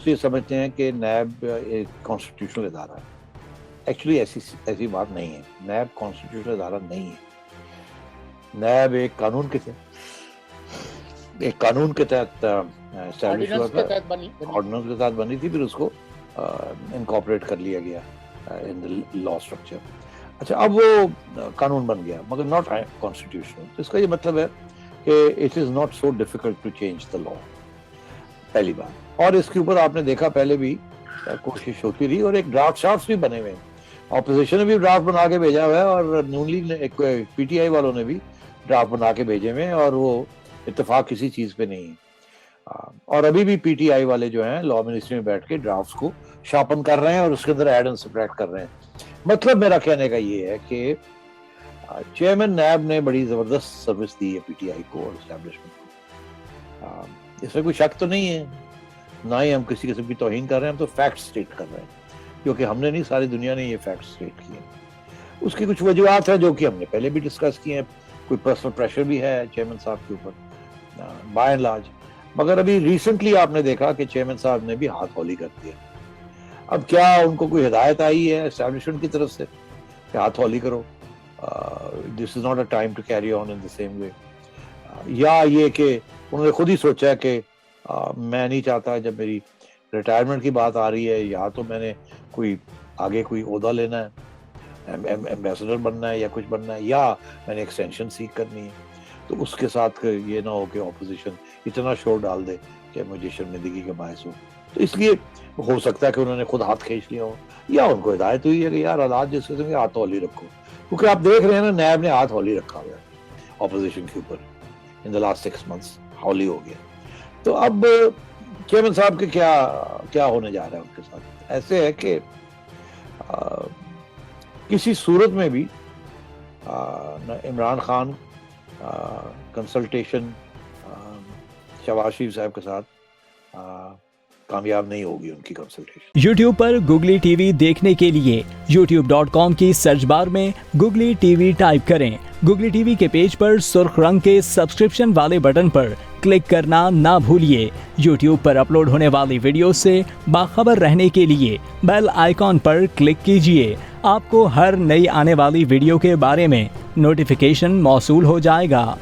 ये समझते हैं कि नैब एक कॉन्स्टिट्यूशनल इदारा है। एक्चुअली ऐसी बात नहीं है। नैब कॉन्स्टिट्यूशनल इदारा नहीं है। नैब एक कानून के तहत एस्टैब्लिश हुआ था, ऑर्डिनेंस के तहत बनी थी, फिर उसको इनकॉर्पोरेट कर लिया गया इन द लॉ स्ट्रक्चर। अच्छा, अब वो कानून बन गया मगर नॉट कॉन्स्टिट्यूशनल। तो इसका ये मतलब है कि it is not so difficult to change the law, पहली बात। और इसके ऊपर आपने देखा पहले भी कोशिश होती रही और एक ड्राफ्ट शाफ्ट भी बने हुए हैं। ऑपोजिशन ने भी ड्राफ्ट बना के भेजा हुआ है और न्यू लीग ने, पीटीआई वालों ने भी ड्राफ्ट बना के भेजे हुए हैं और वो इत्तेफाक किसी चीज पे नहीं है। और अभी भी पीटीआई वाले जो हैं लॉ मिनिस्ट्री में बैठ के ड्राफ्ट्स को शार्पन कर रहे हैं और उसके अंदर ऐड एंड सब्ट्रैक्ट कर रहे हैं। मतलब मेरा कहने का ये है कि चेयरमैन नैब ने बड़ी जबरदस्त सर्विस दी है पीटीआई को और एस्टैब्लिशमेंट को। इसमें कोई शक तो नहीं है, ना ही हम किसी किस्म की तौहीन कर रहे हैं, हम तो फैक्ट स्टेट कर रहे हैं, क्योंकि हमने नहीं, सारी दुनिया ने ये फैक्ट स्टेट किए। उसकी कुछ वजूहत है जो कि हमने पहले भी डिस्कस किए हैं। कोई पर्सनल प्रेशर भी है चेयरमैन साहब के ऊपर बाय एंड लार्ज, मगर अभी रिसेंटली आपने देखा कि चेयरमैन साहब ने भी हाथ हौली कर दिया। अब क्या उनको कोई हिदायत आई है एस्टैब्लिशमेंट की तरफ से कि हाथ हौली करो, this is not a time to carry on in the same way, या ये कि उन्होंने खुद ही सोचा कि मैं नहीं चाहता, जब मेरी रिटायरमेंट की बात आ रही है या तो मैंने कोई आगे कोई ओहदा लेना है, एम्बेसडर बनना है या कुछ बनना है, या मैंने एक्सटेंशन सीख करनी है, तो उसके साथ ये ना हो कि ऑपोजिशन इतना शोर डाल दे कि मुझे शर्मिंदगी का बायस हो। तो इसलिए हो सकता है कि उन्होंने खुद हाथ खींच लिया हो, या उनको हिदायत हुई है कि यार हालात जिस किस्म के हाथ हौली रखो, क्योंकि आप देख रहे हैं ना नैब ने हाथ हौली रखा हुआ है ऑपोजिशन के ऊपर इन द लास्ट 6 months, हौली हो गया। तो अब चेयरमैन साहब के क्या होने जा रहा है उनके साथ? ऐसे है कि किसी सूरत में भी इमरान खान कंसल्टेशन शहबाज शरीफ साहब के साथ कामयाब नहीं होगी उनकी कंसल्टेशन। YouTube पर गुगली टीवी देखने के लिए youtube.com की सर्च बार में गुगली टीवी टाइप करें। गुगली टीवी के पेज पर सुर्ख रंग के सब्सक्रिप्शन वाले बटन पर क्लिक करना ना भूलिए। YouTube पर अपलोड होने वाली वीडियो से बाखबर रहने के लिए बेल आइकॉन पर क्लिक कीजिए। आपको हर नई आने वाली वीडियो के बारे में नोटिफिकेशन मौसूल हो जाएगा।